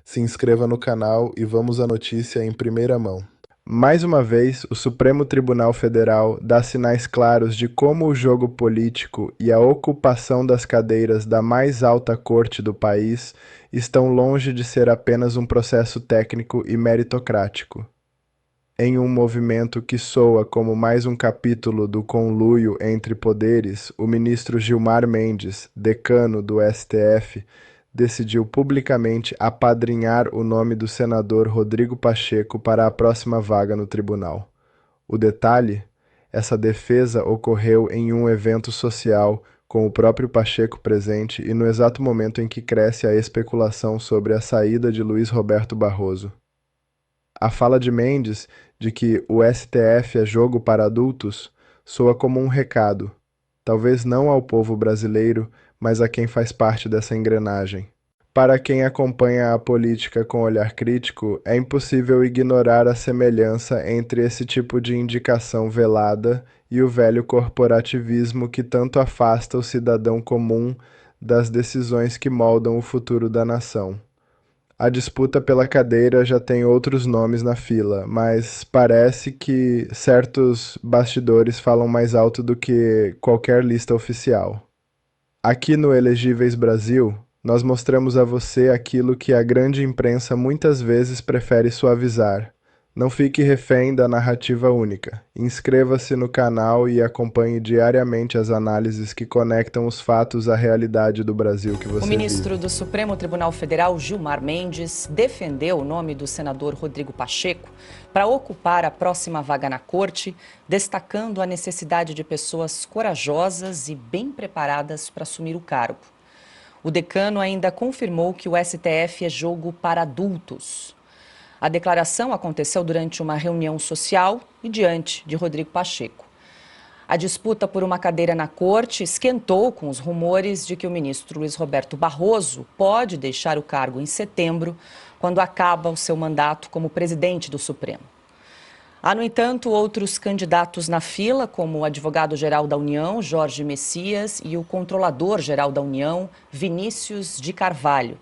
se inscreva no canal e vamos à notícia em primeira mão. Mais uma vez, o Supremo Tribunal Federal dá sinais claros de como o jogo político e a ocupação das cadeiras da mais alta corte do país estão longe de ser apenas um processo técnico e meritocrático. Em um movimento que soa como mais um capítulo do conluio entre poderes, o ministro Gilmar Mendes, decano do STF, decidiu publicamente apadrinhar o nome do senador Rodrigo Pacheco para a próxima vaga no tribunal. O detalhe? Essa defesa ocorreu em um evento social, com o próprio Pacheco presente e no exato momento em que cresce a especulação sobre a saída de Luiz Roberto Barroso. A fala de Mendes de que o STF é jogo para adultos soa como um recado, talvez não ao povo brasileiro, mas a quem faz parte dessa engrenagem. Para quem acompanha a política com olhar crítico, é impossível ignorar a semelhança entre esse tipo de indicação velada e o velho corporativismo que tanto afasta o cidadão comum das decisões que moldam o futuro da nação. A disputa pela cadeira já tem outros nomes na fila, mas parece que certos bastidores falam mais alto do que qualquer lista oficial. Aqui no Elegíveis Brasil, nós mostramos a você aquilo que a grande imprensa muitas vezes prefere suavizar. Não fique refém da narrativa única. Inscreva-se no canal e acompanhe diariamente as análises que conectam os fatos à realidade do Brasil que você vive. O ministro do Supremo Tribunal Federal, Gilmar Mendes, defendeu o nome do senador Rodrigo Pacheco para ocupar a próxima vaga na corte, destacando a necessidade de pessoas corajosas e bem preparadas para assumir o cargo. O decano ainda confirmou que o STF é jogo para adultos. A declaração aconteceu durante uma reunião social e diante de Rodrigo Pacheco. A disputa por uma cadeira na corte esquentou com os rumores de que o ministro Luiz Roberto Barroso pode deixar o cargo em setembro, quando acaba o seu mandato como presidente do Supremo. Há, no entanto, outros candidatos na fila, como o advogado-geral da União, Jorge Messias, e o controlador-geral da União, Vinícius de Carvalho.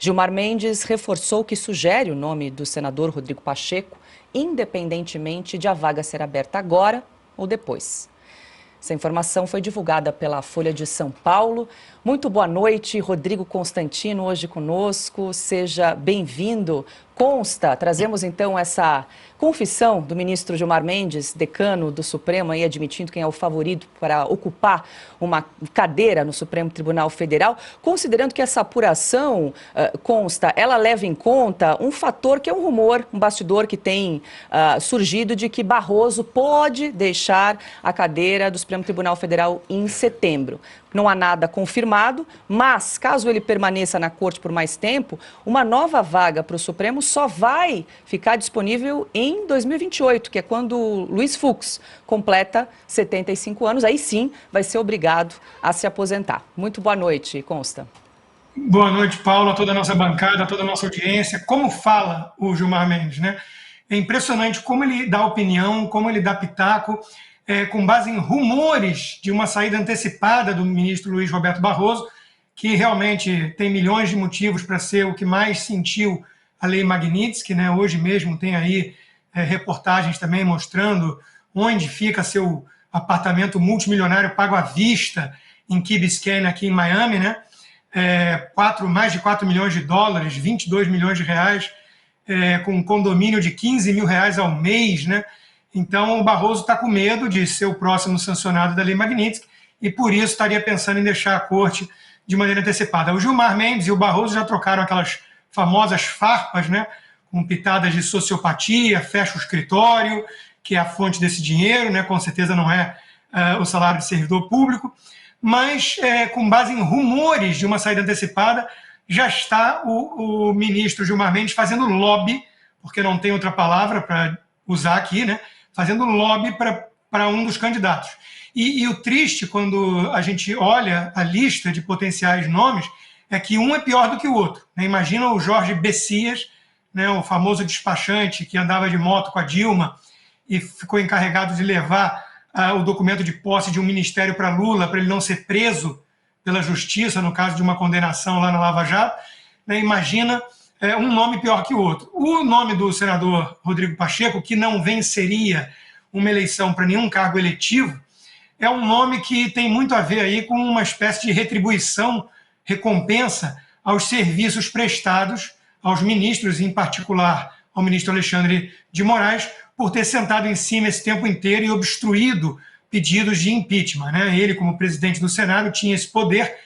Gilmar Mendes reforçou que sugere o nome do senador Rodrigo Pacheco, independentemente de a vaga ser aberta agora ou depois. Essa informação foi divulgada pela Folha de São Paulo. Muito boa noite, Rodrigo Constantino, hoje conosco. Seja bem-vindo. Consta, trazemos então essa confissão do ministro Gilmar Mendes, decano do Supremo, aí admitindo quem é o favorito para ocupar uma cadeira no Supremo Tribunal Federal, considerando que essa apuração, consta, ela leva em conta um fator que é um rumor, um bastidor que tem surgido de que Barroso pode deixar a cadeira do Supremo Tribunal Federal em setembro. Não há nada confirmado, mas caso ele permaneça na corte por mais tempo, uma nova vaga para o Supremo só vai ficar disponível em 2028, que é quando Luiz Fux completa 75 anos. Aí sim vai ser obrigado a se aposentar. Muito boa noite, Consta. Boa noite, Paulo, a toda a nossa bancada, a toda a nossa audiência. Como fala o Gilmar Mendes, né? É impressionante como ele dá opinião, como ele dá pitaco, com base em rumores de uma saída antecipada do ministro Luiz Roberto Barroso, que realmente tem milhões de motivos para ser o que mais sentiu a Lei Magnitsky, né? Hoje mesmo tem aí reportagens também mostrando onde fica seu apartamento multimilionário pago à vista em Key Biscayne, aqui em Miami, né? Mais de 4 milhões de dólares, 22 milhões de reais, com um condomínio de 15 mil reais ao mês, né? Então, o Barroso está com medo de ser o próximo sancionado da Lei Magnitsky e, por isso, estaria pensando em deixar a corte de maneira antecipada. O Gilmar Mendes e o Barroso já trocaram aquelas famosas farpas, né, com pitadas de sociopatia, fecha o escritório, que é a fonte desse dinheiro, né, com certeza não é o salário de servidor público, mas, com base em rumores de uma saída antecipada, já está o ministro Gilmar Mendes fazendo lobby, porque não tem outra palavra para usar aqui, né, fazendo lobby para um dos candidatos. E o triste, quando a gente olha a lista de potenciais nomes, é que um é pior do que o outro, né? Imagina o Jorge Messias, né, o famoso despachante que andava de moto com a Dilma e ficou encarregado de levar o documento de posse de um ministério para Lula, para ele não ser preso pela justiça, no caso de uma condenação lá na Lava Jato. né? Imagina um nome pior que o outro. O nome do senador Rodrigo Pacheco, que não venceria uma eleição para nenhum cargo eletivo, é um nome que tem muito a ver aí com uma espécie de retribuição, recompensa aos serviços prestados aos ministros, em particular ao ministro Alexandre de Moraes, por ter sentado em cima esse tempo inteiro e obstruído pedidos de impeachment, né? Ele, como presidente do Senado, tinha esse poder,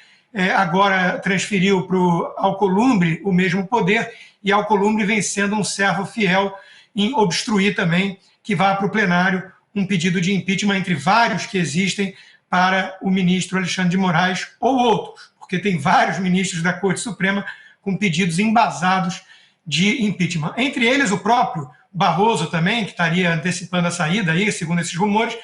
agora transferiu para o Alcolumbre o mesmo poder, e Alcolumbre vem sendo um servo fiel em obstruir também que vá para o plenário um pedido de impeachment entre vários que existem para o ministro Alexandre de Moraes ou outros, porque tem vários ministros da Corte Suprema com pedidos embasados de impeachment. Entre eles, o próprio Barroso também, que estaria antecipando a saída, aí, segundo esses rumores,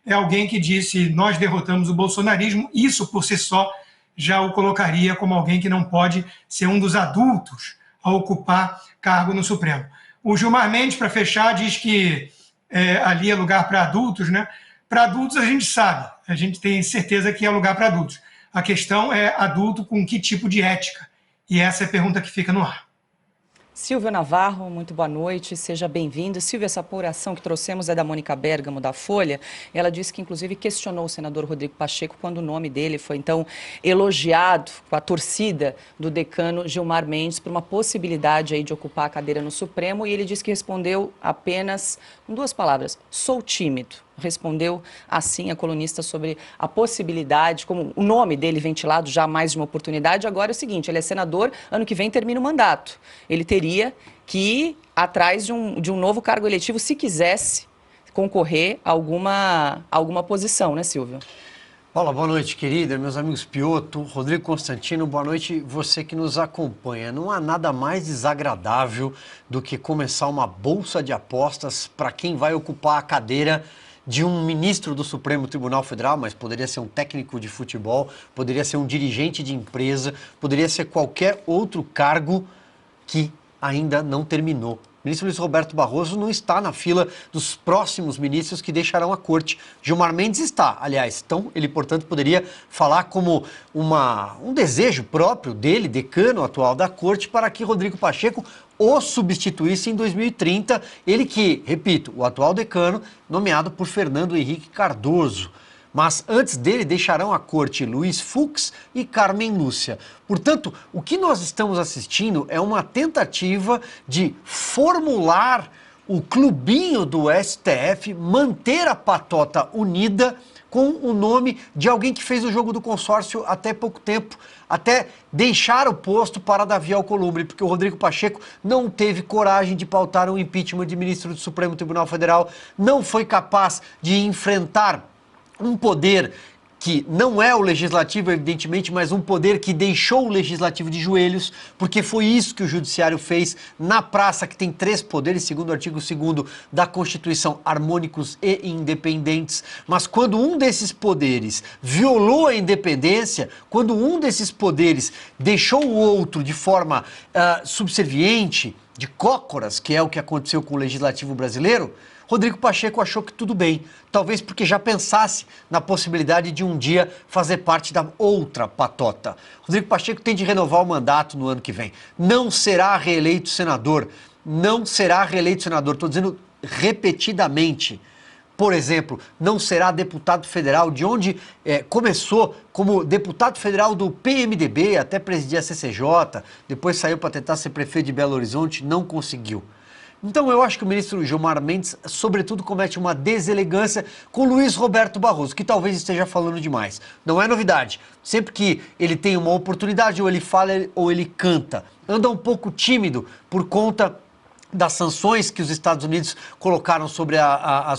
é alguém que disse: nós derrotamos o bolsonarismo. Isso, por si só, já o colocaria como alguém que não pode ser um dos adultos a ocupar cargo no Supremo. O Gilmar Mendes, para fechar, diz que ali é lugar para adultos, né? Para adultos a gente sabe, a gente tem certeza que é lugar para adultos. A questão é adulto com que tipo de ética? E essa é a pergunta que fica no ar. Silvio Navarro, muito boa noite, seja bem-vindo. Silvio, essa apuração que trouxemos é da Mônica Bergamo, da Folha. Ela disse que, inclusive, questionou o senador Rodrigo Pacheco quando o nome dele foi, então, elogiado com a torcida do decano Gilmar Mendes por uma possibilidade aí de ocupar a cadeira no Supremo, e ele disse que respondeu apenas com 2 palavras: sou tímido. Respondeu assim a colunista sobre a possibilidade, como o nome dele ventilado já mais de uma oportunidade. Agora é o seguinte: ele é senador, ano que vem termina o mandato. Ele teria que ir atrás de um novo cargo eletivo se quisesse concorrer a alguma posição, né, Silvio? Paula, boa noite, querida, meus amigos Piotto, Rodrigo Constantino, boa noite, você que nos acompanha. Não há nada mais desagradável do que começar uma bolsa de apostas para quem vai ocupar a cadeira de um ministro do Supremo Tribunal Federal, mas poderia ser um técnico de futebol, poderia ser um dirigente de empresa, poderia ser qualquer outro cargo que ainda não terminou. O ministro Luiz Roberto Barroso não está na fila dos próximos ministros que deixarão a corte. Gilmar Mendes está, aliás. Então, ele, portanto, poderia falar como um desejo próprio dele, decano atual da corte, para que Rodrigo Pacheco o substituísse em 2030. Ele que, repito, o atual decano, nomeado por Fernando Henrique Cardoso. Mas antes dele deixarão a corte Luiz Fux e Carmen Lúcia. Portanto, o que nós estamos assistindo é uma tentativa de formular o clubinho do STF, manter a patota unida com o nome de alguém que fez o jogo do consórcio até pouco tempo, até deixar o posto para Davi Alcolumbre, porque o Rodrigo Pacheco não teve coragem de pautar um impeachment de ministro do Supremo Tribunal Federal, não foi capaz de enfrentar um poder que não é o legislativo, evidentemente, mas um poder que deixou o legislativo de joelhos, porque foi isso que o judiciário fez na praça, que tem 3 poderes, segundo o artigo 2º da Constituição, harmônicos e independentes. Mas quando um desses poderes violou a independência, quando um desses poderes deixou o outro de forma subserviente, de cócoras, que é o que aconteceu com o legislativo brasileiro, Rodrigo Pacheco achou que tudo bem, talvez porque já pensasse na possibilidade de um dia fazer parte da outra patota. Rodrigo Pacheco tem de renovar o mandato no ano que vem. Não será reeleito senador, não será reeleito senador, estou dizendo repetidamente. Por exemplo, não será deputado federal, de onde começou como deputado federal do PMDB, até presidir a CCJ, depois saiu para tentar ser prefeito de Belo Horizonte, não conseguiu. Então eu acho que o ministro Gilmar Mendes, sobretudo, comete uma deselegância com Luiz Roberto Barroso, que talvez esteja falando demais. Não é novidade. Sempre que ele tem uma oportunidade, ou ele fala ou ele canta. Anda um pouco tímido por conta das sanções que os Estados Unidos colocaram sobre a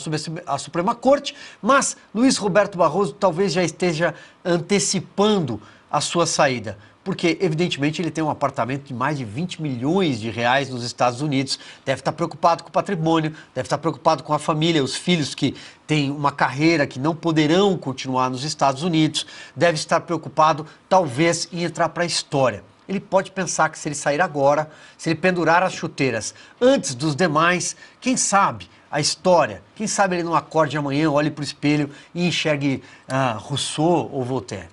Suprema Corte, mas Luiz Roberto Barroso talvez já esteja antecipando a sua saída. Porque, evidentemente, ele tem um apartamento de mais de 20 milhões de reais nos Estados Unidos, deve estar preocupado com o patrimônio, deve estar preocupado com a família, os filhos que têm uma carreira que não poderão continuar nos Estados Unidos, deve estar preocupado, talvez, em entrar para a história. Ele pode pensar que se ele sair agora, se ele pendurar as chuteiras antes dos demais, quem sabe a história, quem sabe ele não acorde amanhã, olhe para o espelho e enxergue Rousseau ou Voltaire.